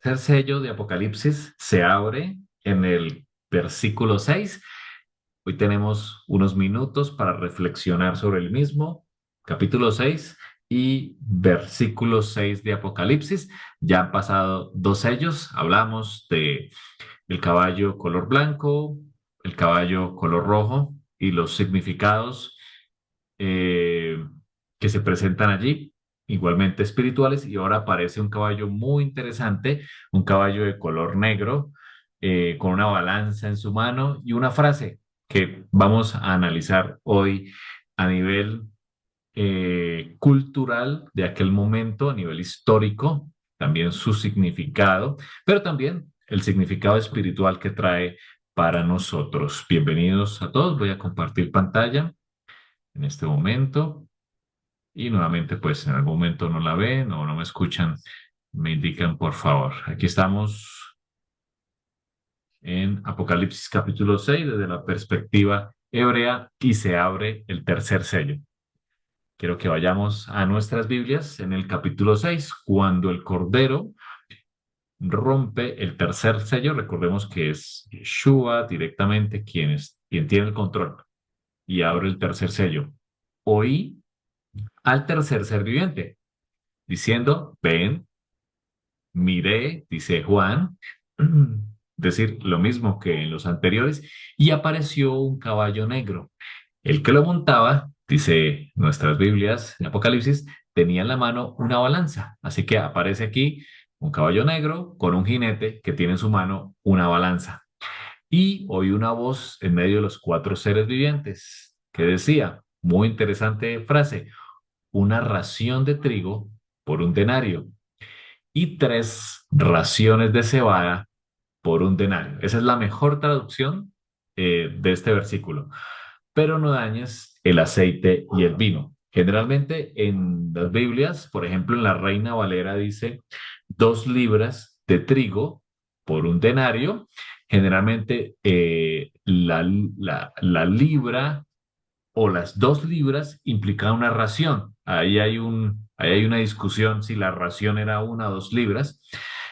tercer sello de Apocalipsis se abre en el versículo 6. Hoy tenemos unos minutos para reflexionar sobre el mismo, capítulo 6 y versículo 6 de Apocalipsis. Ya han pasado dos sellos, hablamos de el caballo color blanco, el caballo color rojo y los significados eh, que se presentan allí, igualmente espirituales, y ahora aparece un caballo muy interesante, un caballo de color negro, con una balanza en su mano y una frase que vamos a analizar hoy a nivel cultural de aquel momento, a nivel histórico, también su significado, pero también el significado espiritual que trae para nosotros. Bienvenidos a todos, voy a compartir pantalla en este momento. Y nuevamente, pues en algún momento no la ven o no me escuchan, me indican por favor. Aquí estamos en Apocalipsis capítulo 6 desde la perspectiva hebrea y se abre el tercer sello. Quiero que vayamos a nuestras Biblias en el capítulo 6 cuando el Cordero rompe el tercer sello. Recordemos que es Yeshua directamente quien tiene el control y abre el tercer sello. Oí al tercer ser viviente diciendo, ven. Miré, dice Juan, decir lo mismo que en los anteriores, y apareció un caballo negro. El que lo montaba, dice nuestras Biblias en Apocalipsis, tenía en la mano una balanza. Así que aparece aquí un caballo negro con un jinete que tiene en su mano una balanza. Y oí una voz en medio de los cuatro seres vivientes que decía, muy interesante frase, una ración de trigo por un denario y tres raciones de cebada por un denario. Esa es la mejor traducción de este versículo. Pero no dañes el aceite y el vino. Generalmente en las Biblias, por ejemplo en la Reina Valera dice 2 libras de trigo por un denario. Generalmente la libra o las 2 libras implican una ración. Ahí hay una discusión si la ración era 1 o 2 libras.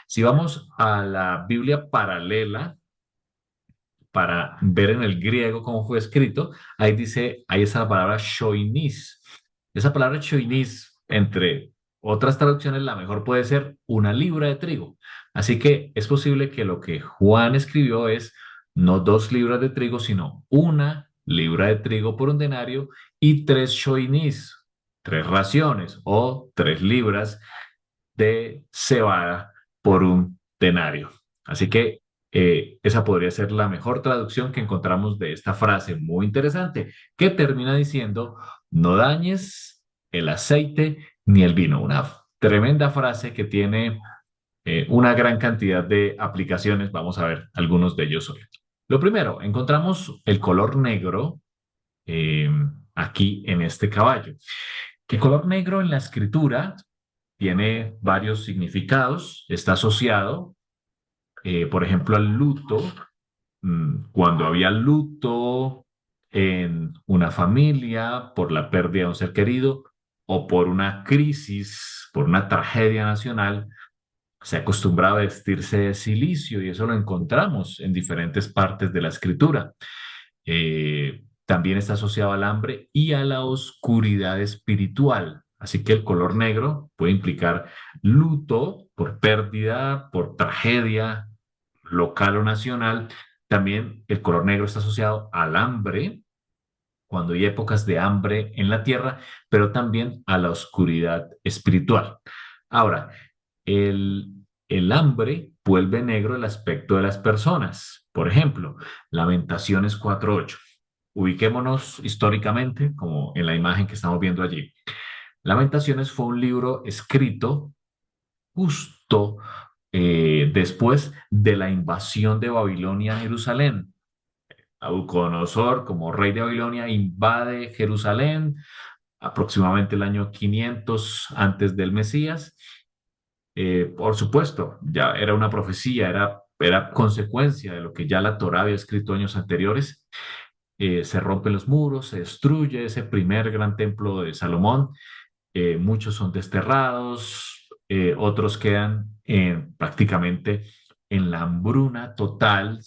Si vamos a la Biblia paralela para ver en el griego cómo fue escrito, ahí dice, ahí está la palabra shoinis. Esa palabra shoinis, entre otras traducciones, la mejor puede ser 1 libra de trigo. Así que es posible que lo que Juan escribió es no 2 libras de trigo, sino 1 libra de trigo por un denario y tres shoinis, 3 raciones o 3 libras de cebada por un denario. Así que esa podría ser la mejor traducción que encontramos de esta frase muy interesante, que termina diciendo, no dañes el aceite ni el vino. Una tremenda frase que tiene una gran cantidad de aplicaciones. Vamos a ver algunos de ellos hoy. Lo primero, encontramos el color negro eh, aquí en este caballo. El color negro en la escritura tiene varios significados. Está asociado, por ejemplo, al luto. Cuando había luto en una familia por la pérdida de un ser querido o por una crisis, por una tragedia nacional, se acostumbraba a vestirse de silicio y eso lo encontramos en diferentes partes de la escritura. También está asociado al hambre y a la oscuridad espiritual. Así que el color negro puede implicar luto por pérdida, por tragedia local o nacional. También el color negro está asociado al hambre, cuando hay épocas de hambre en la tierra, pero también a la oscuridad espiritual. Ahora, el, el hambre vuelve negro el aspecto de las personas. Por ejemplo, Lamentaciones 4:8. Ubiquémonos históricamente, como en la imagen que estamos viendo allí. Lamentaciones fue un libro escrito justo después de la invasión de Babilonia a Jerusalén. Nabucodonosor, como rey de Babilonia, invade Jerusalén aproximadamente el año 500 antes del Mesías. Por supuesto, ya era una profecía, era consecuencia de lo que ya la Torá había escrito años anteriores. Se rompen los muros, se destruye ese primer gran templo de Salomón. Muchos son desterrados, otros quedan prácticamente en la hambruna total,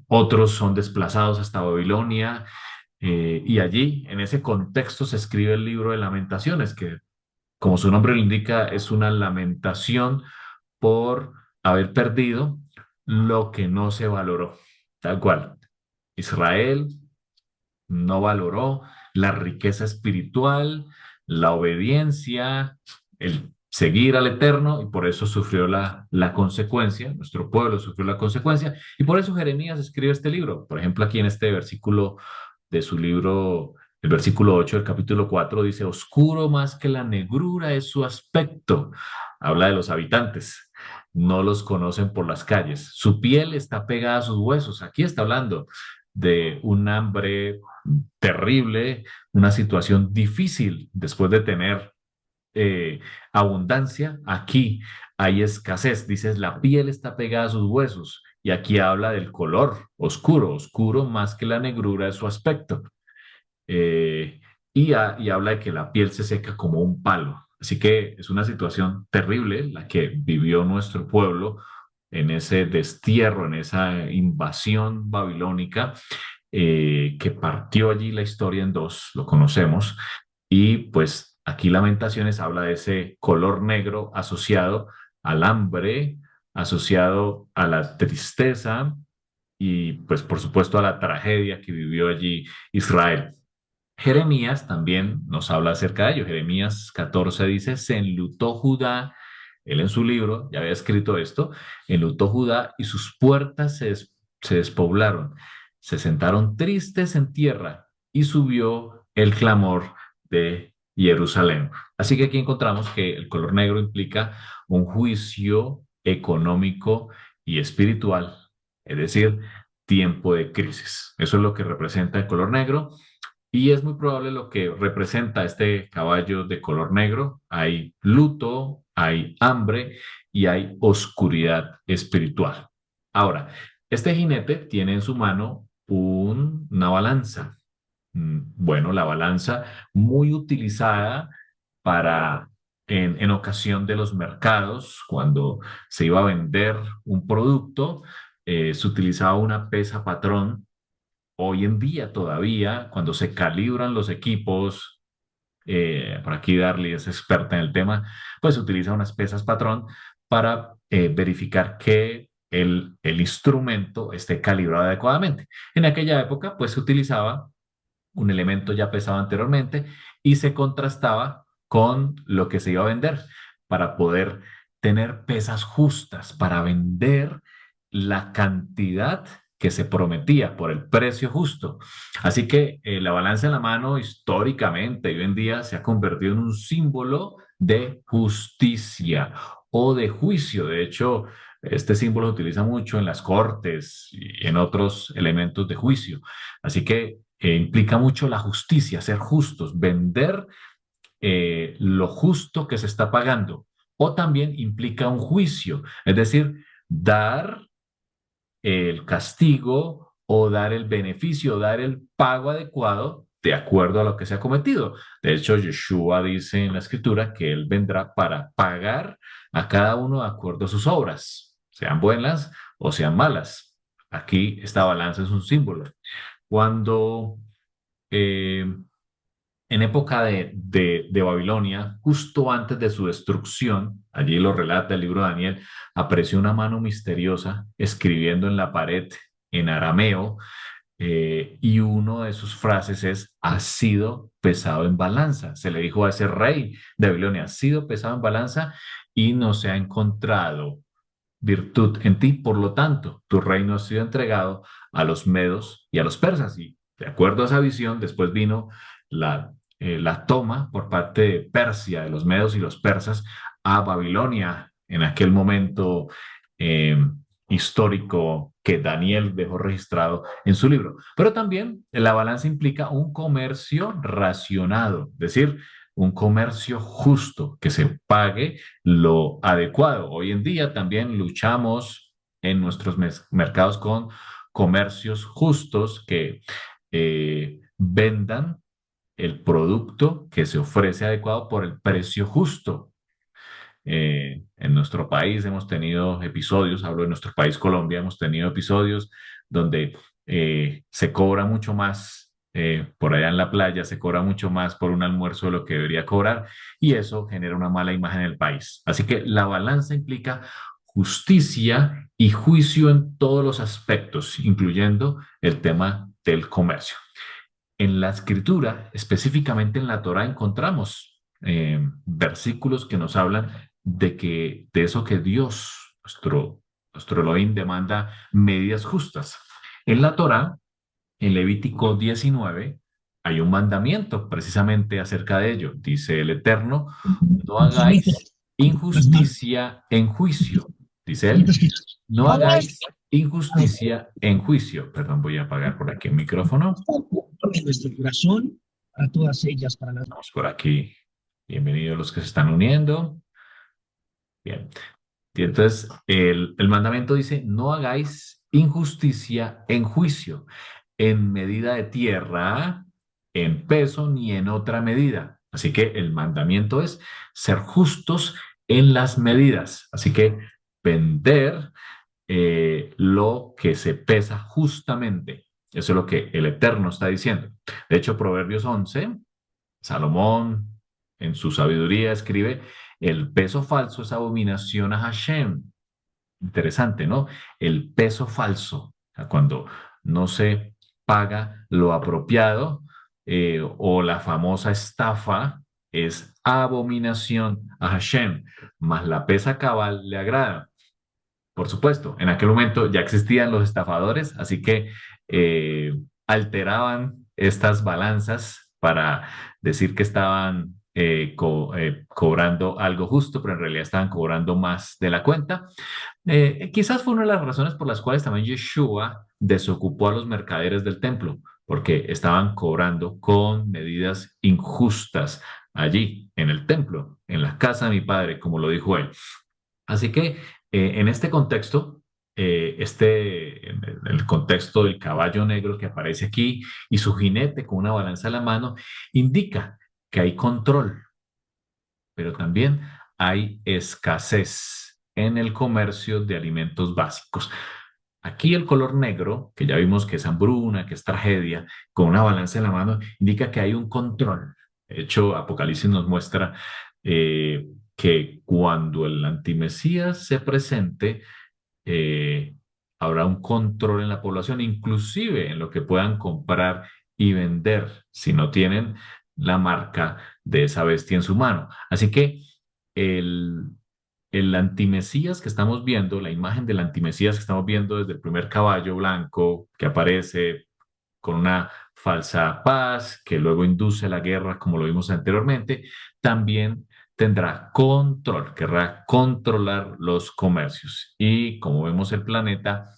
otros son desplazados hasta Babilonia, y allí, en ese contexto, se escribe el libro de Lamentaciones, que, como su nombre lo indica, es una lamentación por haber perdido lo que no se valoró, tal cual. Israel no valoró la riqueza espiritual, la obediencia, el seguir al Eterno, y por eso sufrió la consecuencia, nuestro pueblo sufrió la consecuencia, y por eso Jeremías escribe este libro. Por ejemplo, aquí en este versículo de su libro, el versículo 8 del capítulo 4 dice, oscuro más que la negrura es su aspecto. Habla de los habitantes. No los conocen por las calles. Su piel está pegada a sus huesos. Aquí está hablando de un hambre terrible, una situación difícil después de tener abundancia. Aquí hay escasez. Dices, la piel está pegada a sus huesos. Y aquí habla del color oscuro, oscuro más que la negrura de su aspecto. Eh, y habla de que la piel se seca como un palo. Así que es una situación terrible la que vivió nuestro pueblo en ese destierro, en esa invasión babilónica, que partió allí la historia en dos, lo conocemos, y pues aquí Lamentaciones habla de ese color negro asociado al hambre, asociado a la tristeza y pues por supuesto a la tragedia que vivió allí Israel. Jeremías también nos habla acerca de ello. Jeremías 14 dice, se enlutó Judá, él en su libro ya había escrito esto, enlutó Judá y sus puertas se despoblaron, se sentaron tristes en tierra y subió el clamor de Jerusalén. Así que aquí encontramos que el color negro implica un juicio económico y espiritual, es decir, tiempo de crisis. Eso es lo que representa el color negro. Y es muy probable lo que representa este caballo de color negro. Hay luto, hay hambre y hay oscuridad espiritual. Ahora, este jinete tiene en su mano una balanza. Bueno, la balanza muy utilizada para en ocasión de los mercados, cuando se iba a vender un producto, se utilizaba una pesa patrón. Hoy en día todavía, cuando se calibran los equipos, por aquí Darly es experta en el tema, pues se utiliza unas pesas patrón para verificar que el instrumento esté calibrado adecuadamente. En aquella época, pues se utilizaba un elemento ya pesado anteriormente y se contrastaba con lo que se iba a vender para poder tener pesas justas para vender la cantidad que se prometía por el precio justo. Así que la balanza en la mano históricamente y hoy en día se ha convertido en un símbolo de justicia o de juicio. De hecho, este símbolo se utiliza mucho en las cortes y en otros elementos de juicio. Así que implica mucho la justicia, ser justos, vender lo justo que se está pagando. O también implica un juicio, es decir, dar el castigo o dar el beneficio, dar el pago adecuado de acuerdo a lo que se ha cometido. De hecho, Yeshua dice en la escritura que Él vendrá para pagar a cada uno de acuerdo a sus obras, sean buenas o sean malas. Aquí esta balanza es un símbolo. Cuando eh, en época de Babilonia, justo antes de su destrucción, allí lo relata el libro de Daniel, apareció una mano misteriosa escribiendo en la pared en arameo, y uno de sus frases es, ha sido pesado en balanza. Se le dijo a ese rey de Babilonia, ha sido pesado en balanza y no se ha encontrado virtud en ti, por lo tanto, tu reino ha sido entregado a los medos y a los persas. Y de acuerdo a esa visión, después vino la toma por parte de Persia, de los medos y los persas, a Babilonia, en aquel momento eh, histórico que Daniel dejó registrado en su libro. Pero también la balanza implica un comercio racionado, es decir, un comercio justo, que se pague lo adecuado. Hoy en día también luchamos en nuestros mercados con comercios justos que vendan el producto que se ofrece adecuado por el precio justo. En nuestro país hemos tenido episodios, hablo de nuestro país Colombia, hemos tenido episodios donde se cobra mucho más, por allá en la playa se cobra mucho más por un almuerzo de lo que debería cobrar y eso genera una mala imagen en el país. Así que la balanza implica justicia y juicio en todos los aspectos, incluyendo el tema del comercio. En la escritura, específicamente en la Torá, encontramos versículos que nos hablan de eso que Dios, nuestro Elohim, demanda medidas justas. En la Torá, en Levítico 19, hay un mandamiento precisamente acerca de ello. Dice el Eterno, no hagáis injusticia en juicio. Dice él, no hagáis injusticia en juicio. Perdón, voy a apagar por aquí el micrófono. En nuestro corazón a todas ellas para las... Vamos por aquí. Bienvenidos los que se están uniendo. Bien. Y entonces el mandamiento dice, no hagáis injusticia en juicio, en medida de tierra, en peso, ni en otra medida. Así que el mandamiento es ser justos en las medidas. Así que vender lo que se pesa justamente. Eso es lo que el Eterno está diciendo. De hecho, Proverbios 11, Salomón en su sabiduría escribe, el peso falso es abominación a Hashem. Interesante, ¿no? El peso falso, o sea, cuando no se paga lo apropiado o la famosa estafa es abominación a Hashem, mas la pesa cabal le agrada. Por supuesto, en aquel momento ya existían los estafadores, así que eh, alteraban estas balanzas para decir que estaban cobrando algo justo, pero en realidad estaban cobrando más de la cuenta. Quizás fue una de las razones por las cuales también Yeshua desocupó a los mercaderes del templo, porque estaban cobrando con medidas injustas allí, en el templo, en la casa de mi padre, como lo dijo él. Así que en este contexto, en el contexto del caballo negro que aparece aquí y su jinete con una balanza en la mano, indica que hay control, pero también hay escasez en el comercio de alimentos básicos. Aquí el color negro, que ya vimos que es hambruna, que es tragedia, con una balanza en la mano, indica que hay un control. De hecho, Apocalipsis nos muestra eh, que cuando el antimesías se presente, eh, habrá un control en la población, inclusive en lo que puedan comprar y vender, si no tienen la marca de esa bestia en su mano. Así que el, el antimesías que estamos viendo, la imagen del antimesías que estamos viendo desde el primer caballo blanco que aparece con una falsa paz, que luego induce la guerra, como lo vimos anteriormente, también tendrá control, querrá controlar los comercios. Y como vemos el planeta,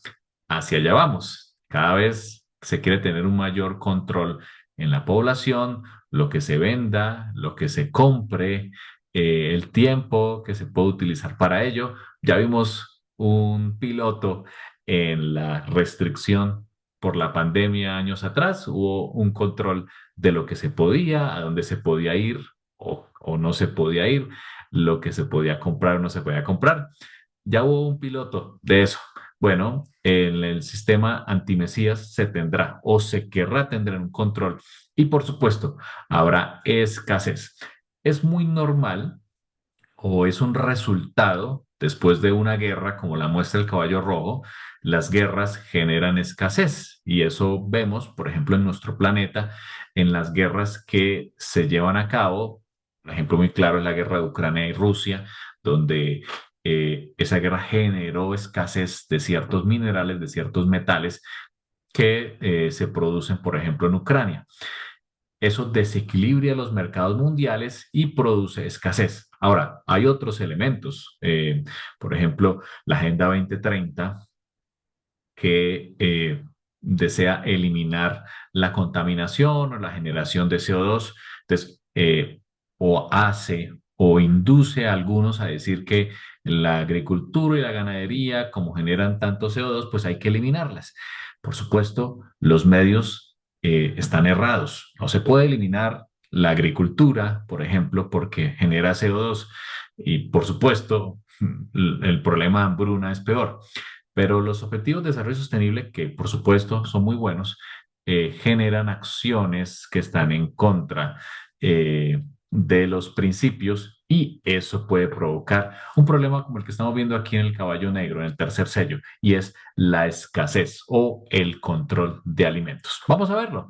hacia allá vamos. Cada vez se quiere tener un mayor control en la población, lo que se venda, lo que se compre, el tiempo que se puede utilizar para ello. Ya vimos un piloto en la restricción por la pandemia años atrás, hubo un control de lo que se podía, a dónde se podía ir o no se podía ir, lo que se podía comprar o no se podía comprar. Ya hubo un piloto de eso. Bueno, en el sistema antimesías se tendrá o se querrá tener un control y por supuesto habrá escasez. Es muy normal o es un resultado después de una guerra, como la muestra el caballo rojo, las guerras generan escasez y eso vemos, por ejemplo, en nuestro planeta, en las guerras que se llevan a cabo. Un ejemplo muy claro es la guerra de Ucrania y Rusia, donde esa guerra generó escasez de ciertos minerales, de ciertos metales que se producen, por ejemplo, en Ucrania. Eso desequilibra los mercados mundiales y produce escasez. Ahora, hay otros elementos, por ejemplo, la Agenda 2030 que desea eliminar la contaminación o la generación de CO2. Entonces, o hace o induce a algunos a decir que la agricultura y la ganadería, como generan tanto CO2, pues hay que eliminarlas. Por supuesto, los medios están errados. No se puede eliminar la agricultura, por ejemplo, porque genera CO2. Y por supuesto, el problema de hambruna es peor. Pero los objetivos de desarrollo sostenible, que por supuesto son muy buenos, generan acciones que están en contra de los principios y eso puede provocar un problema como el que estamos viendo aquí en el caballo negro, en el tercer sello, y es la escasez o el control de alimentos. Vamos a verlo.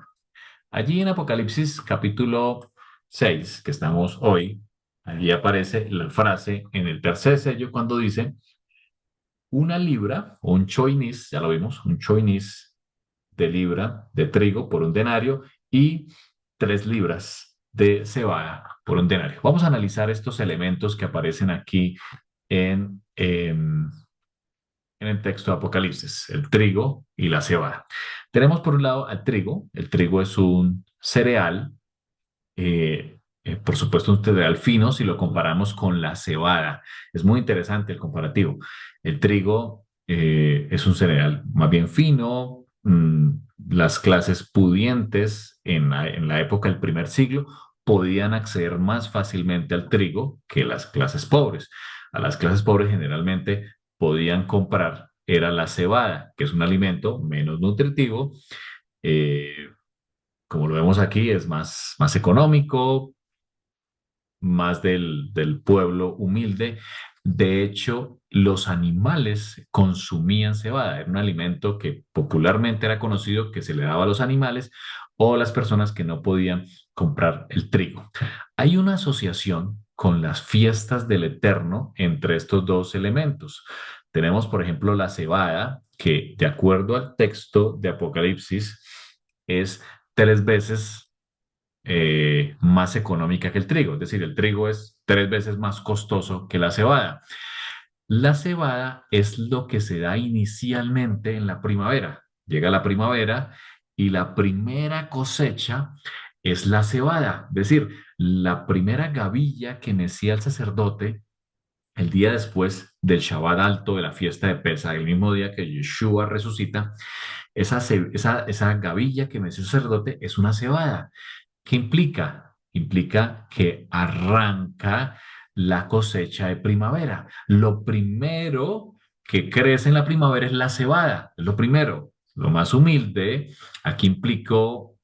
Allí en Apocalipsis capítulo 6 que estamos hoy, allí aparece la frase en el tercer sello cuando dice una libra o un choinis, ya lo vimos, un choinis de libra de trigo por un denario y 3 libras de cebada por un denario. Vamos a analizar estos elementos que aparecen aquí en el texto de Apocalipsis, el trigo y la cebada. Tenemos por un lado al trigo. El trigo es un cereal, por supuesto un cereal fino si lo comparamos con la cebada. Es muy interesante el comparativo. El trigo es un cereal más bien fino. Las clases pudientes en la época del primer siglo podían acceder más fácilmente al trigo que las clases pobres. A las clases pobres generalmente podían comprar era la cebada, que es un alimento menos nutritivo, eh, como lo vemos aquí, es más económico, más del pueblo humilde. De hecho, los animales consumían cebada, era un alimento que popularmente era conocido que se le daba a los animales o a las personas que no podían comprar el trigo. Hay una asociación con las fiestas del Eterno entre estos dos elementos. Tenemos, por ejemplo, la cebada, que de acuerdo al texto de Apocalipsis es 3 veces más económica que el trigo. Es decir, el trigo es 3 veces más costoso que la cebada. La cebada es lo que se da inicialmente en la primavera. Llega la primavera y la primera cosecha es la cebada. Es decir, la primera gavilla que mecía el sacerdote el día después del Shabbat alto de la fiesta de Pesach, el mismo día que Yeshua resucita, esa gavilla que mecía el sacerdote es una cebada. ¿Qué implica? Implica que arranca la cosecha de primavera. Lo primero que crece en la primavera es la cebada, es lo primero, lo más humilde. Aquí implicó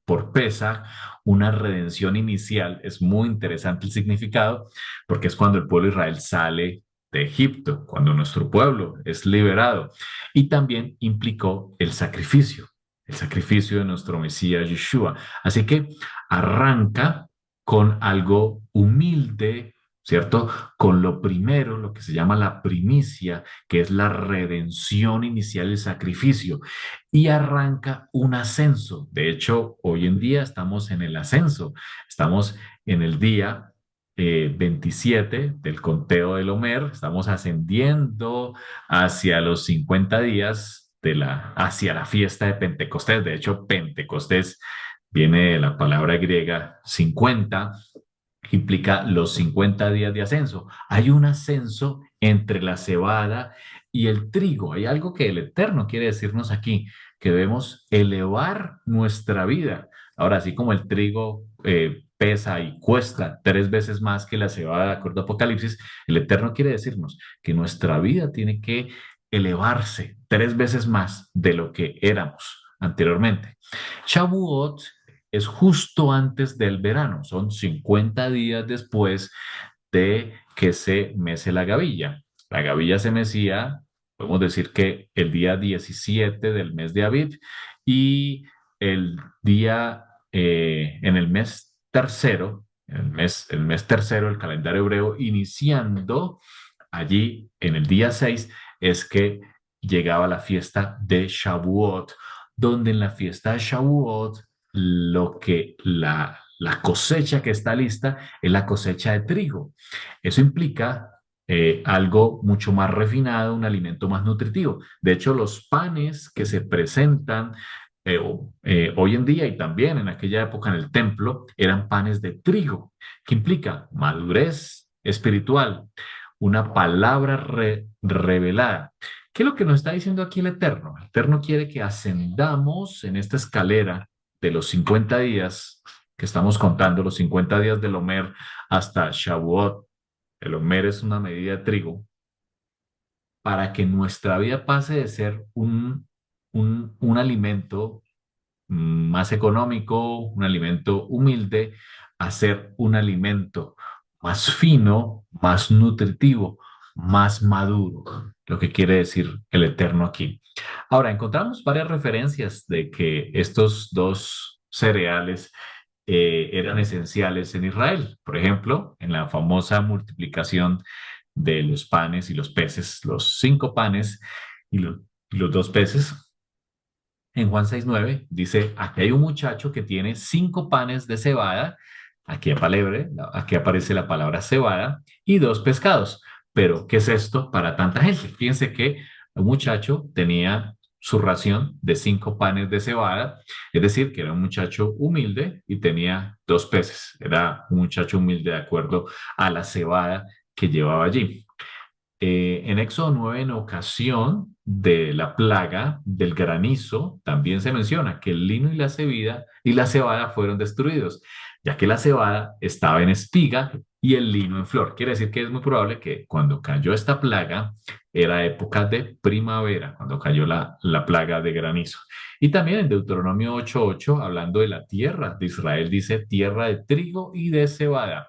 por pesa una redención inicial. Es muy interesante el significado porque es cuando el pueblo de Israel sale de Egipto, cuando nuestro pueblo es liberado. Y también implicó el sacrificio de nuestro Mesías Yeshua. Así que arranca con algo humilde, ¿cierto? Con lo primero, lo que se llama la primicia, que es la redención inicial del sacrificio, y arranca un ascenso. De hecho, hoy en día estamos en el ascenso, estamos en el día 27 del conteo del Omer, estamos ascendiendo hacia los 50 días hacia la fiesta de Pentecostés. De hecho, Pentecostés viene de la palabra griega 50, que implica los 50 días de ascenso. Hay un ascenso entre la cebada y el trigo. Hay algo que el Eterno quiere decirnos aquí, que debemos elevar nuestra vida. Ahora, así como el trigo pesa y cuesta 3 veces más que la cebada, de acuerdo a Apocalipsis, el Eterno quiere decirnos que nuestra vida tiene que elevarse 3 veces más de lo que éramos anteriormente. Shavuot es justo antes del verano, son 50 días después de que se mece la gavilla. La gavilla se mecía, podemos decir que el día 17 del mes de Aviv y el día en el mes tercero, el mes tercero del calendario hebreo, iniciando allí en el día 6 es que llegaba la fiesta de Shavuot, donde en la fiesta de Shavuot la cosecha que está lista es la cosecha de trigo. Eso implica algo mucho más refinado, un alimento más nutritivo. De hecho, los panes que se presentan hoy en día y también en aquella época en el templo eran panes de trigo, que implica madurez espiritual, una palabra revelada. ¿Qué es lo que nos está diciendo aquí el Eterno? El Eterno quiere que ascendamos en esta escalera de los 50 días que estamos contando, los 50 días del Omer hasta Shavuot, el homer es una medida de trigo, para que nuestra vida pase de ser un alimento más económico, un alimento humilde, a ser un alimento más fino, más nutritivo, más maduro, lo que quiere decir el Eterno aquí. Ahora, encontramos varias referencias de que estos dos cereales eran esenciales en Israel. Por ejemplo, en la famosa multiplicación de los panes y los peces, los 5 panes y los 2 peces. En Juan 6:9 dice, aquí hay un muchacho que tiene 5 panes de cebada, aquí aparece la palabra cebada, y 2 pescados. Pero, ¿qué es esto para tanta gente? Fíjense que un muchacho tenía su ración de 5 panes de cebada, es decir, que era un muchacho humilde y tenía 2 peces. Era un muchacho humilde de acuerdo a la cebada que llevaba allí. En Éxodo 9, en ocasión de la plaga del granizo, también se menciona que el lino y la cebada fueron destruidos, ya que la cebada estaba en espiga y el lino en flor. Quiere decir que es muy probable que cuando cayó esta plaga era época de primavera, cuando cayó la plaga de granizo. Y también en Deuteronomio 8:8, hablando de la tierra de Israel, dice tierra de trigo y de cebada,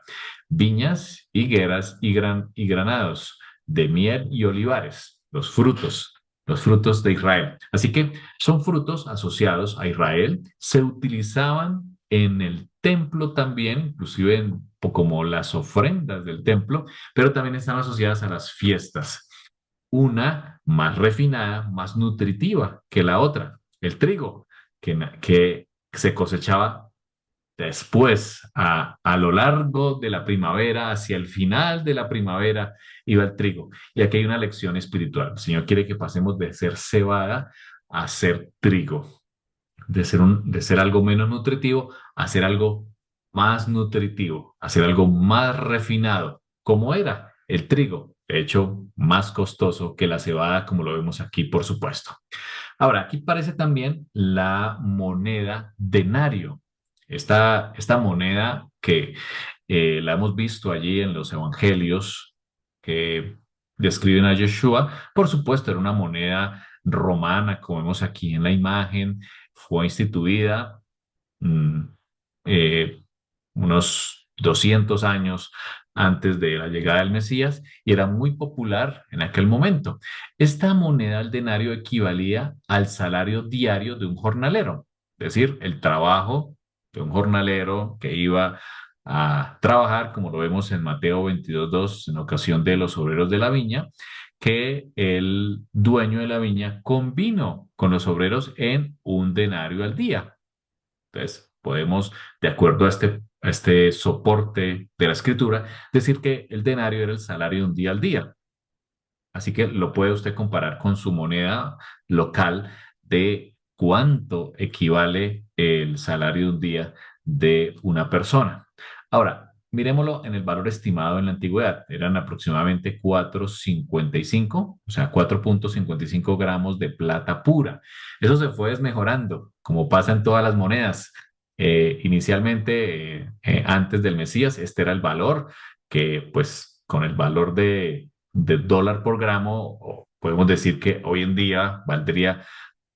viñas, higueras y granados de miel y olivares, los frutos de Israel. Así que son frutos asociados a Israel, se utilizaban en el templo también, inclusive como las ofrendas del templo, pero también están asociadas a las fiestas. Una más refinada, más nutritiva que la otra, el trigo, que se cosechaba después, a lo largo de la primavera, hacia el final de la primavera, iba el trigo. Y aquí hay una lección espiritual. El Señor quiere que pasemos de ser cebada a ser trigo, de ser algo menos nutritivo a ser algo más nutritivo, a ser algo más refinado, como era el trigo, de hecho, más costoso que la cebada, como lo vemos aquí, por supuesto. Ahora, aquí parece también la moneda denario. Esta moneda que la hemos visto allí en los evangelios que describen a Yeshua, por supuesto, era una moneda romana, como vemos aquí en la imagen, fue instituida mm, eh, unos 200 años antes de la llegada del Mesías y era muy popular en aquel momento. Esta moneda al denario equivalía al salario diario de un jornalero, es decir, el trabajo de un jornalero que iba a trabajar, como lo vemos en Mateo 22:2, en ocasión de los obreros de la viña, que el dueño de la viña convino con los obreros en un denario al día. Entonces, podemos, de acuerdo a este soporte de la escritura, decir que el denario era el salario de un día al día. Así que lo puede usted comparar con su moneda local de cuánto equivale el salario de un día de una persona. Ahora, miremoslo en el valor estimado en la antigüedad. Eran aproximadamente 4,55, o sea, 4,55 gramos de plata pura. Eso se fue desmejorando, como pasa en todas las monedas. Inicialmente, antes del Mesías, este era el valor que, pues, con el valor de dólar por gramo, o podemos decir que hoy en día valdría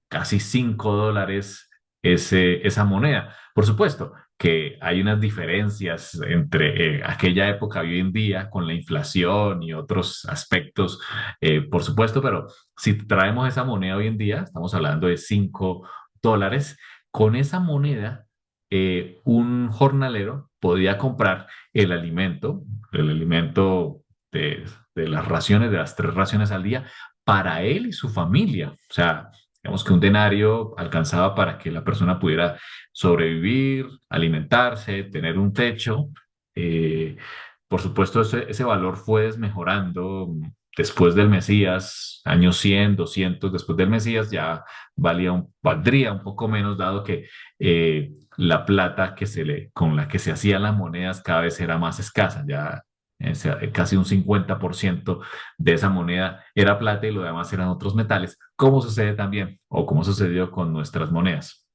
casi $5 esa moneda. Por supuesto que hay unas diferencias entre aquella época y hoy en día con la inflación y otros aspectos, por supuesto, pero si traemos esa moneda hoy en día, estamos hablando de $5, con esa moneda, un jornalero podía comprar el alimento de, de las raciones, de las 3 raciones al día, para él y su familia. O sea, digamos que un denario alcanzaba para que la persona pudiera sobrevivir, alimentarse, tener un techo. Eh, por supuesto, ese valor fue desmejorando después del Mesías, años 100, 200 después del Mesías, ya valdría un poco menos, dado que la plata con la que se hacían las monedas cada vez era más escasa, ya casi un 50% de esa moneda era plata y lo demás eran otros metales, como sucede también, o como sucedió con nuestras monedas.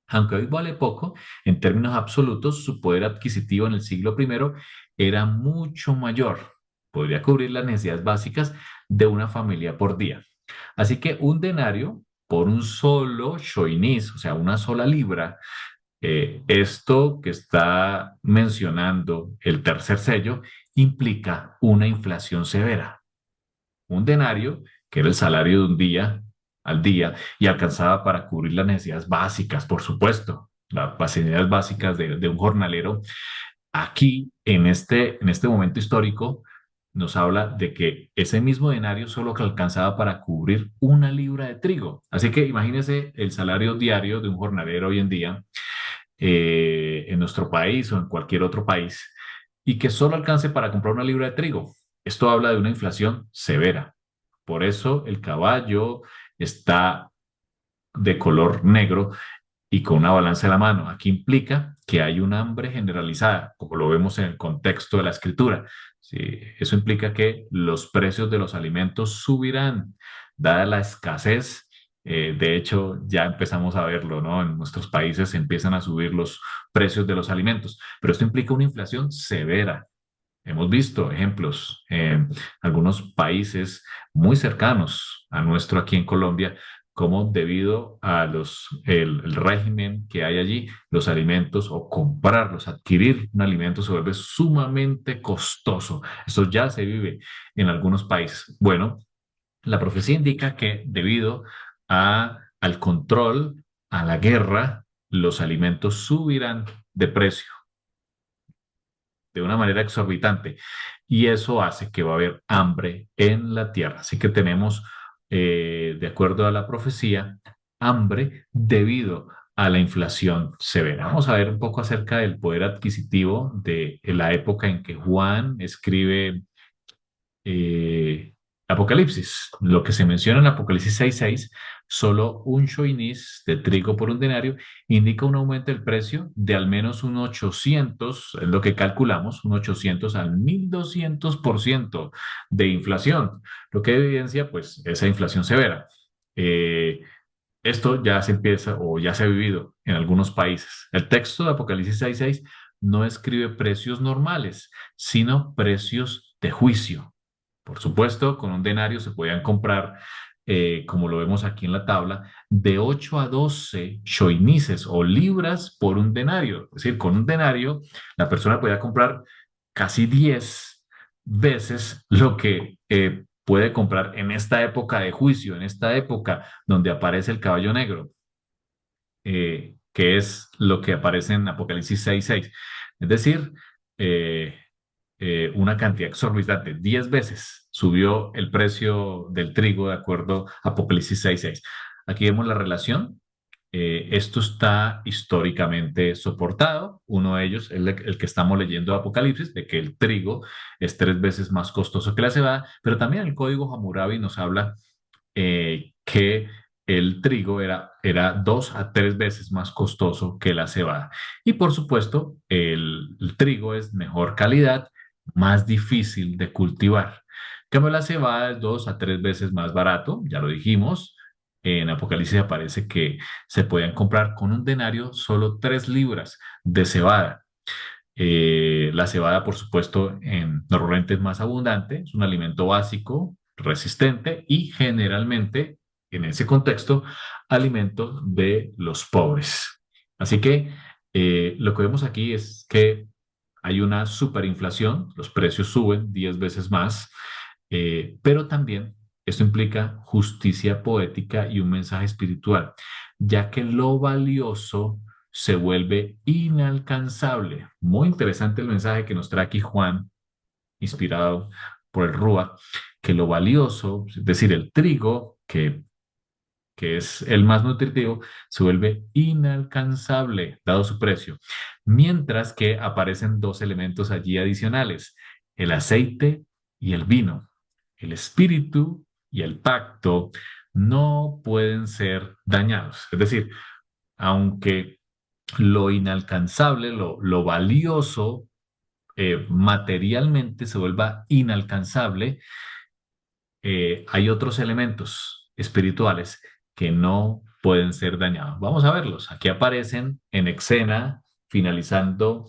Aunque hoy vale poco, en términos absolutos, su poder adquisitivo en el siglo I era mucho mayor. podría cubrir las necesidades básicas de una familia por día. Así que un denario por un solo shoinis, o sea, una sola libra, esto que está mencionando el tercer sello implica una inflación severa. Un denario, que era el salario de un día al día, y alcanzaba para cubrir las necesidades básicas, por supuesto, las necesidades básicas de un jornalero. Aquí, en este momento histórico, nos habla de que ese mismo denario solo que alcanzaba para cubrir una libra de trigo. Así que imagínese el salario diario de un jornalero hoy en día en nuestro país o en cualquier otro país y que solo alcance para comprar una libra de trigo. Esto habla de una inflación severa. Por eso el caballo está de color negro y con una balanza en la mano. Aquí implica que hay un hambre generalizada, como lo vemos en el contexto de la escritura. Sí, eso implica que los precios de los alimentos subirán, dada la escasez. De hecho, ya empezamos a verlo, ¿no? En nuestros países empiezan a subir los precios de los alimentos, pero esto implica una inflación severa. Hemos visto ejemplos en algunos países muy cercanos a nuestro aquí en Colombia, como debido a el régimen que hay allí, los alimentos o comprarlos, adquirir un alimento se vuelve sumamente costoso. Esto ya se vive en algunos países. Bueno, la profecía indica que debido al control, a la guerra, los alimentos subirán de precio de una manera exorbitante y eso hace que va a haber hambre en la tierra. Así que tenemos, de acuerdo a la profecía, hambre debido a la inflación severa. Vamos a ver un poco acerca del poder adquisitivo de la época en que Juan escribe eh, Apocalipsis. Lo que se menciona en Apocalipsis 6:6, solo un shoinis de trigo por un denario indica un aumento del precio de al menos un 800, es lo que calculamos, un 800 al 1200% de inflación, lo que evidencia pues esa inflación severa. Eh, Esto ya se empieza o ya se ha vivido en algunos países. El texto de Apocalipsis 6:6 no escribe precios normales, sino precios de juicio. Por supuesto, con un denario se podían comprar, como lo vemos aquí en la tabla, de 8 a 12 shoinices o libras por un denario. Es decir, con un denario la persona podía comprar casi 10 veces lo que puede comprar en esta época de juicio, en esta época donde aparece el caballo negro, que es lo que aparece en Apocalipsis 6:6. Es decir, eh, una cantidad exorbitante, 10 veces subió el precio del trigo de acuerdo a Apocalipsis 6:6. Aquí vemos la relación. Esto está históricamente soportado. Uno de ellos es el que estamos leyendo de Apocalipsis, de que el trigo es 3 veces más costoso que la cebada, pero también el código Hammurabi nos habla que el trigo era 2 a 3 veces más costoso que la cebada. Y por supuesto, el trigo es mejor calidad, más difícil de cultivar. En cambio, la cebada es 2 a 3 veces más barato, ya lo dijimos. En Apocalipsis aparece que se podían comprar con un denario solo 3 libras de cebada. La cebada, por supuesto, normalmente es más abundante, es un alimento básico, resistente y generalmente, en ese contexto, alimento de los pobres. Así que lo que vemos aquí es que hay una superinflación, los precios suben 10 veces más, pero también esto implica justicia poética y un mensaje espiritual, ya que lo valioso se vuelve inalcanzable. Muy interesante el mensaje que nos trae aquí Juan, inspirado por el Rúa, que lo valioso, es decir, el trigo, que es el más nutritivo, se vuelve inalcanzable dado su precio, mientras que aparecen dos elementos allí adicionales, el aceite y el vino. El espíritu y el pacto no pueden ser dañados. Es decir, aunque lo inalcanzable, lo valioso, materialmente se vuelva inalcanzable, hay otros elementos espirituales que no pueden ser dañados. Vamos a verlos. Aquí aparecen en escena, finalizando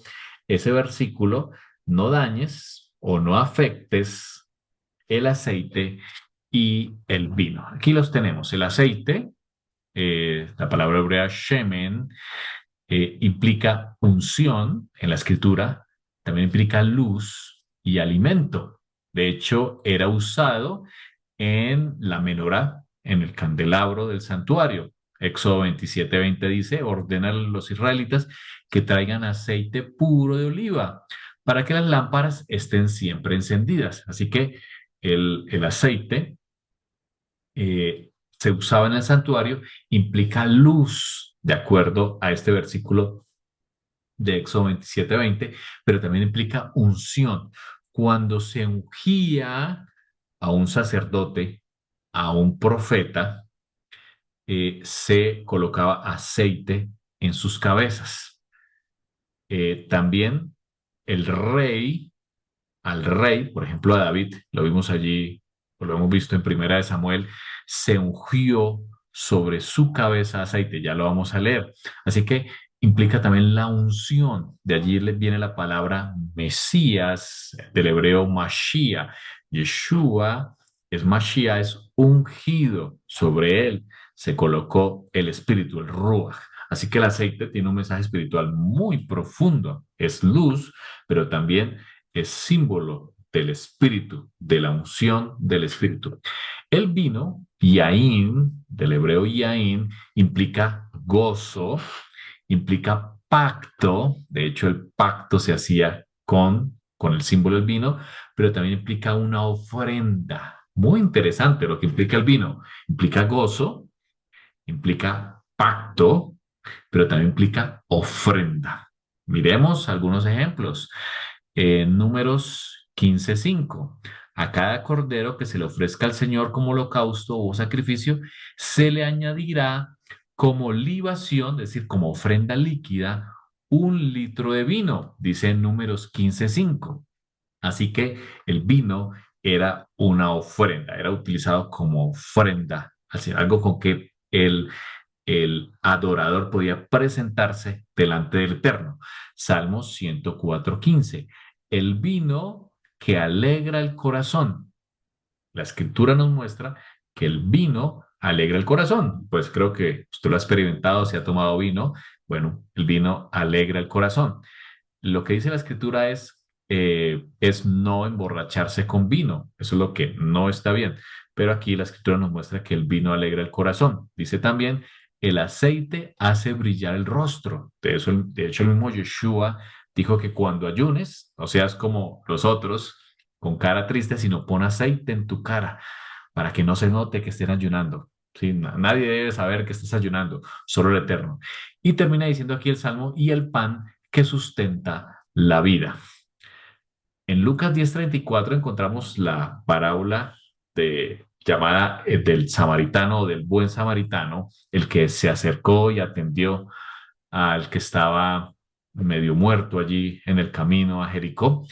ese versículo, no dañes, o no afectes el aceite y el vino. Aquí los tenemos. El aceite, la palabra hebrea shemen, implica unción en la escritura, también implica luz y alimento. De hecho, era usado en la menorá, en el candelabro del santuario. Éxodo 27:20 dice, ordena a los israelitas que traigan aceite puro de oliva para que las lámparas estén siempre encendidas. Así que el aceite se usaba en el santuario, implica luz, de acuerdo a este versículo de Éxodo 27:20, pero también implica unción. Cuando se ungía a un sacerdote, a un profeta, se colocaba aceite en sus cabezas. También el rey, al rey, por ejemplo a David, lo vimos allí, o lo hemos visto en Primera de Samuel, se ungió sobre su cabeza aceite, ya lo vamos a leer. Así que implica también la unción, de allí viene la palabra Mesías, del hebreo Mashiach. Yeshua es Mashiach, es ungido, sobre él se colocó el espíritu, el Ruach. Así que el aceite tiene un mensaje espiritual muy profundo, es luz, pero también es símbolo del espíritu, de la unción del espíritu. El vino, yaín, del hebreo yaín, implica gozo, implica pacto. De hecho, el pacto se hacía con el símbolo del vino, pero también implica una ofrenda. Muy interesante lo que implica el vino. Implica gozo, implica pacto, pero también implica ofrenda. Miremos algunos ejemplos. Números 15:5. A cada cordero que se le ofrezca al Señor como holocausto o sacrificio, se le añadirá como libación, es decir, como ofrenda líquida, 1 litro de vino, dice en Números 15:5. Así que el vino era una ofrenda, era utilizado como ofrenda, así, algo con que el adorador podía presentarse delante del Eterno. Salmos 104:15. El vino que alegra el corazón. La escritura nos muestra que el vino alegra el corazón. Pues creo que usted lo ha experimentado, si ha tomado vino. Bueno, el vino alegra el corazón. Lo que dice la escritura es no emborracharse con vino. Eso es lo que no está bien. Pero aquí la escritura nos muestra que el vino alegra el corazón. Dice también, el aceite hace brillar el rostro. De hecho, el mismo Yeshua dijo que cuando ayunes, no seas como los otros, con cara triste, sino pon aceite en tu cara para que no se note que estén ayunando. Sí, nadie debe saber que estás ayunando, solo el Eterno. Y termina diciendo aquí el Salmo, y el pan que sustenta la vida. En Lucas 10:34 encontramos la parábola llamada del samaritano o del buen samaritano, el que se acercó y atendió al que estaba medio muerto allí en el camino a Jericó.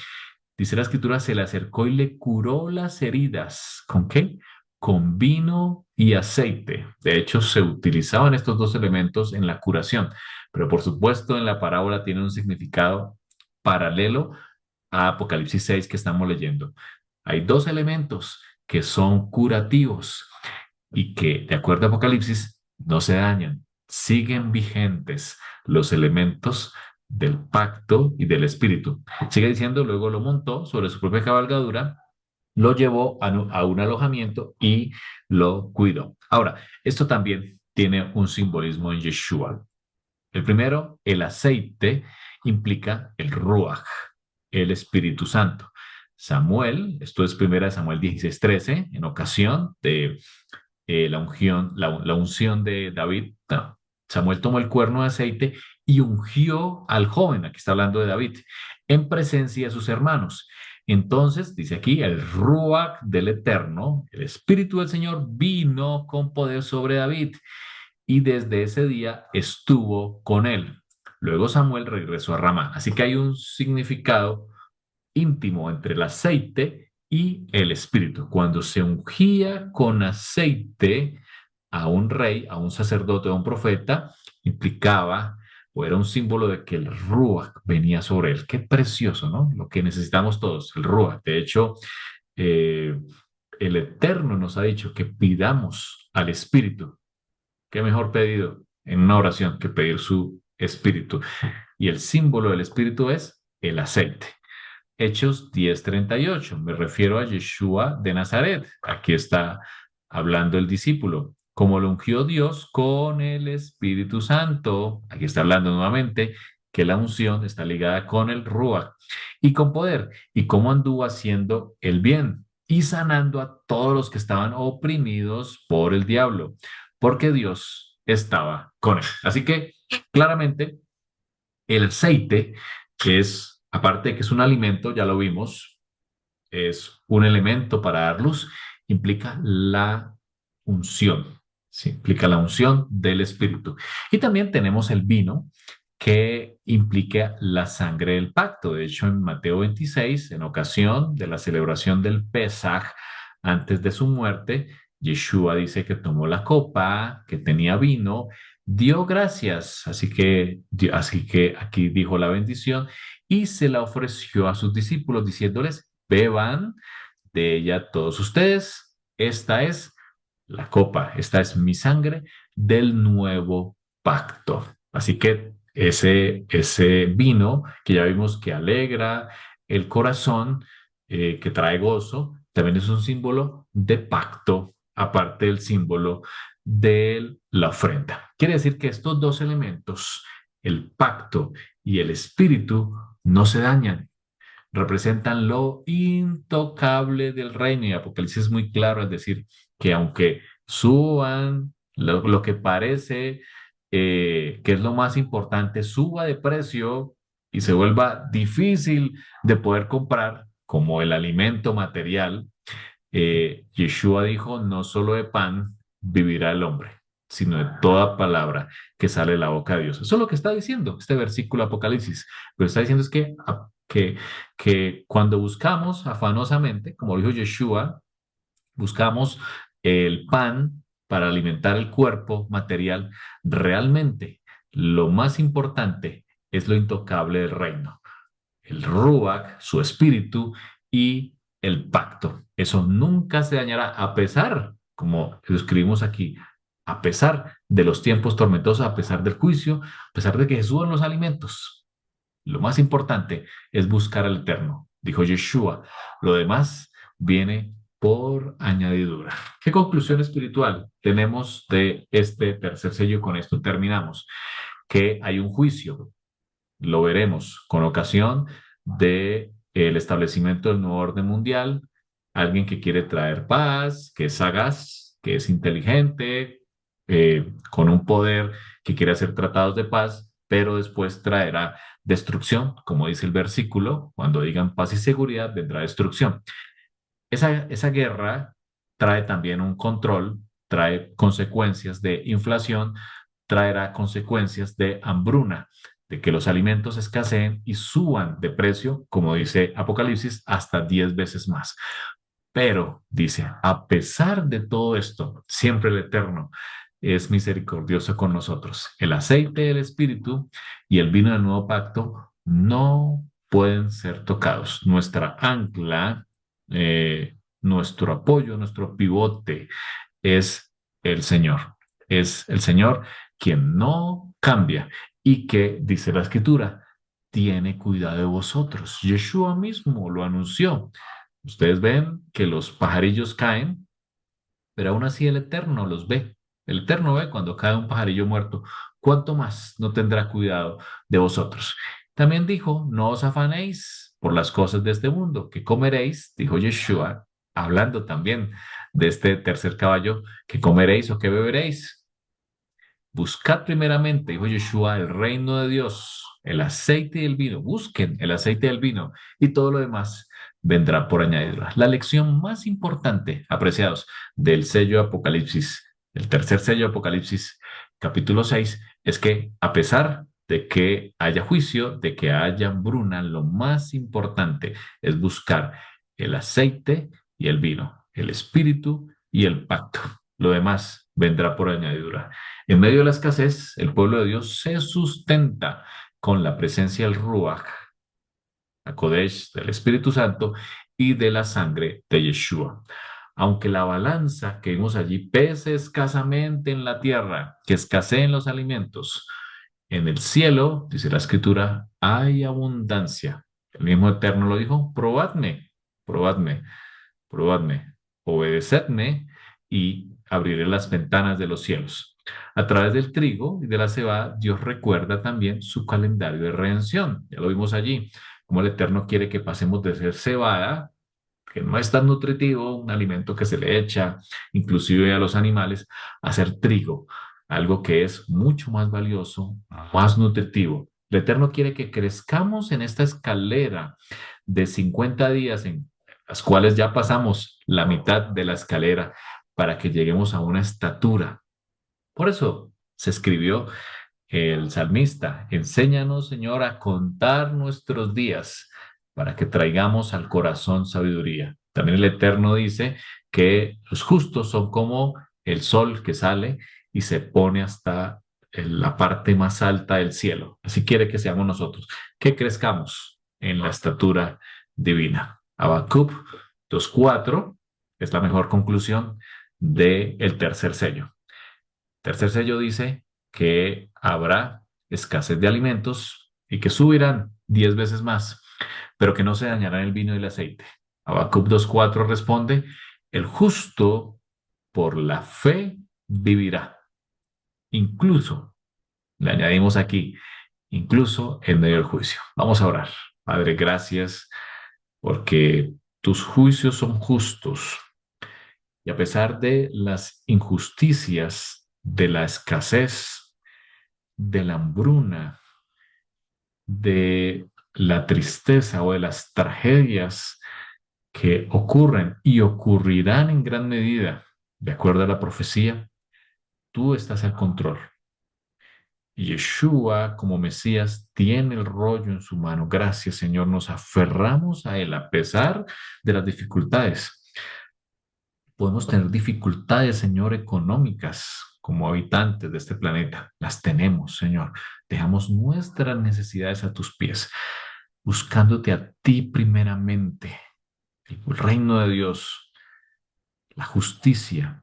Dice la escritura, se le acercó y le curó las heridas. ¿Con qué? Con vino y aceite. De hecho, se utilizaban estos dos elementos en la curación, pero por supuesto en la parábola tiene un significado paralelo a Apocalipsis 6 que estamos leyendo. Hay dos elementos que son curativos y que, de acuerdo a Apocalipsis, no se dañan, siguen vigentes los elementos del pacto y del espíritu. Sigue diciendo, luego lo montó sobre su propia cabalgadura, lo llevó a un alojamiento y lo cuidó. Ahora, esto también tiene un simbolismo en Yeshua. El primero, el aceite, implica el Ruach, el Espíritu Santo. Samuel, esto es primera de Samuel 16:13, en ocasión de la unción de David, no, Samuel tomó el cuerno de aceite y ungió al joven, aquí está hablando de David, en presencia de sus hermanos. Entonces, dice aquí, el Ruach del Eterno, el Espíritu del Señor, vino con poder sobre David y desde ese día estuvo con él. Luego Samuel regresó a Ramá. Así que hay un significado íntimo entre el aceite y el espíritu. Cuando se ungía con aceite a un rey, a un sacerdote, a un profeta, implicaba o era un símbolo de que el Ruach venía sobre él. Qué precioso, ¿no? Lo que necesitamos todos, el Ruach. De hecho, eh, el Eterno nos ha dicho que pidamos al Espíritu. ¿Qué mejor pedido en una oración que pedir su Espíritu? Y el símbolo del Espíritu es el aceite. Hechos 10:38, me refiero a Yeshua de Nazaret. Aquí está hablando el discípulo, como lo ungió Dios con el Espíritu Santo. Aquí está hablando nuevamente que la unción está ligada con el Ruach y con poder, y cómo anduvo haciendo el bien y sanando a todos los que estaban oprimidos por el diablo, porque Dios estaba con él. Así que claramente el aceite es, aparte de que es un alimento, ya lo vimos, es un elemento para dar luz, implica la unción, ¿sí? Implica la unción del Espíritu. Y también tenemos el vino, que implica la sangre del pacto. De hecho, en Mateo 26, en ocasión de la celebración del Pesaj, antes de su muerte, Yeshua dice que tomó la copa, que tenía vino, dio gracias, así que aquí dijo la bendición y se la ofreció a sus discípulos diciéndoles, beban de ella todos ustedes. Esta es la copa, esta es mi sangre del nuevo pacto. Así que ese vino que ya vimos que alegra el corazón, que trae gozo, también es un símbolo de pacto, aparte del símbolo de la ofrenda. Quiere decir que estos dos elementos, el pacto y el espíritu, no se dañan, representan lo intocable del reino. Y Apocalipsis es muy claro, es decir, que aunque suban lo que parece que es lo más importante, suba de precio y se vuelva difícil de poder comprar como el alimento material, Yeshua dijo, no solo de pan vivirá el hombre, sino de toda palabra que sale de la boca de Dios. Eso es lo que está diciendo este versículo de Apocalipsis. Lo que está diciendo es que cuando buscamos afanosamente, como dijo Yeshua, buscamos el pan para alimentar el cuerpo material, realmente lo más importante es lo intocable del reino, el Ruach, su espíritu y el pacto. Eso nunca se dañará a pesar, como lo escribimos aquí, a pesar de los tiempos tormentosos, a pesar del juicio, a pesar de que Jesús en los alimentos. Lo más importante es buscar al Eterno, dijo Yeshua. Lo demás viene por añadidura. ¿Qué conclusión espiritual tenemos de este tercer sello? Con esto terminamos. Que hay un juicio, lo veremos con ocasión de el establecimiento del nuevo orden mundial, alguien que quiere traer paz, que es sagaz, que es inteligente, con un poder que quiere hacer tratados de paz, pero después traerá destrucción, como dice el versículo, cuando digan paz y seguridad, vendrá destrucción. Esa guerra trae también un control, trae consecuencias de inflación, traerá consecuencias de hambruna, de que los alimentos escaseen y suban de precio, como dice Apocalipsis, hasta 10 veces más. Pero, dice, a pesar de todo esto, siempre el Eterno es misericordioso con nosotros. El aceite del Espíritu y el vino del nuevo pacto no pueden ser tocados. Nuestra ancla, nuestro apoyo, nuestro pivote es el Señor. Es el Señor quien no cambia y que, dice la Escritura, tiene cuidado de vosotros. Yeshua mismo lo anunció. Ustedes ven que los pajarillos caen, pero aún así el Eterno los ve. El Eterno ve cuando cae un pajarillo muerto. ¿Cuánto más no tendrá cuidado de vosotros? También dijo, no os afanéis por las cosas de este mundo, que comeréis, dijo Yeshua, hablando también de este tercer caballo, que comeréis o que beberéis. Buscad primeramente, dijo Yeshua, el reino de Dios, el aceite y el vino. Busquen el aceite y el vino y todo lo demás vendrá por añadidura. La lección más importante, apreciados, del sello Apocalipsis, el tercer sello Apocalipsis, capítulo 6, es que a pesar de que haya juicio, de que haya hambruna, lo más importante es buscar el aceite y el vino, el espíritu y el pacto. Lo demás vendrá por añadidura. En medio de la escasez, el pueblo de Dios se sustenta con la presencia del Ruach, la Kodesh, del Espíritu Santo y de la sangre de Yeshua. Aunque la balanza que vimos allí pese escasamente en la tierra, que escaseen los alimentos, en el cielo, dice la Escritura, hay abundancia. El mismo Eterno lo dijo, probadme, probadme, probadme, obedecedme y abriré las ventanas de los cielos. A través del trigo y de la cebada, Dios recuerda también su calendario de redención. Ya lo vimos allí, como el Eterno quiere que pasemos de ser cebada, que no es tan nutritivo, un alimento que se le echa inclusive a los animales, a ser trigo, algo que es mucho más valioso, más nutritivo. El Eterno quiere que crezcamos en esta escalera de 50 días en las cuales ya pasamos la mitad de la escalera para que lleguemos a una estatura. Por eso se escribió el salmista, enséñanos, Señor, a contar nuestros días para que traigamos al corazón sabiduría. También el Eterno dice que los justos son como el sol que sale y se pone hasta en la parte más alta del cielo. Así quiere que seamos nosotros, que crezcamos en la estatura divina. Habacuc 2:4 es la mejor conclusión del tercer sello. Tercer sello dice que habrá escasez de alimentos y que subirán 10 veces más, pero que no se dañará el vino y el aceite. Habacuc 2:4 responde, el justo por la fe vivirá. Incluso, le añadimos aquí, incluso en medio del juicio. Vamos a orar. Padre, gracias porque tus juicios son justos y a pesar de las injusticias, de la escasez, de la hambruna, de la tristeza o de las tragedias que ocurren y ocurrirán en gran medida, de acuerdo a la profecía, tú estás al control. Y Yeshua, como Mesías, tiene el rollo en su mano. Gracias, Señor. Nos aferramos a Él a pesar de las dificultades. Podemos tener dificultades, Señor, económicas como habitantes de este planeta. Las tenemos, Señor. Dejamos nuestras necesidades a tus pies, buscándote a ti primeramente, el reino de Dios, la justicia,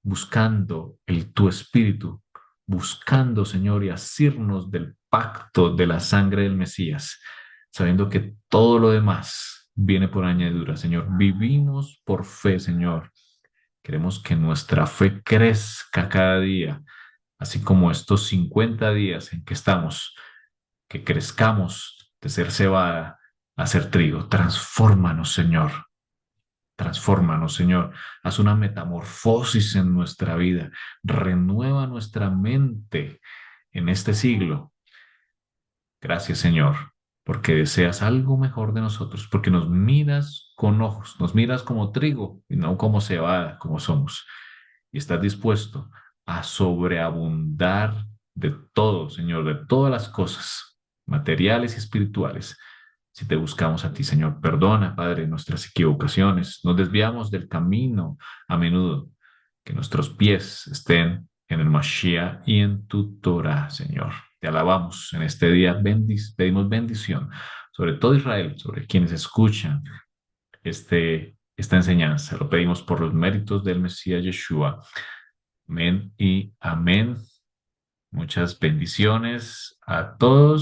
buscando tu espíritu, buscando, Señor, y asirnos del pacto de la sangre del Mesías, sabiendo que todo lo demás viene por añadidura, Señor. Vivimos por fe, Señor. Queremos que nuestra fe crezca cada día, así como estos 50 días en que estamos, que crezcamos de ser cebada a ser trigo. Transfórmanos, Señor. Transfórmanos, Señor. Haz una metamorfosis en nuestra vida. Renueva nuestra mente en este siglo. Gracias, Señor, porque deseas algo mejor de nosotros, porque nos miras con ojos, nos miras como trigo y no como cebada, como somos. Y estás dispuesto a sobreabundar de todo, Señor, de todas las cosas, materiales y espirituales. Si te buscamos a ti, Señor, perdona, Padre, nuestras equivocaciones. Nos desviamos del camino a menudo. Que nuestros pies estén en el Mashiach y en tu Torah, Señor. Te alabamos en este día. Pedimos bendición sobre todo Israel, sobre quienes escuchan esta enseñanza. Lo pedimos por los méritos del Mesías Yeshua. Amén y amén. Muchas bendiciones a todos.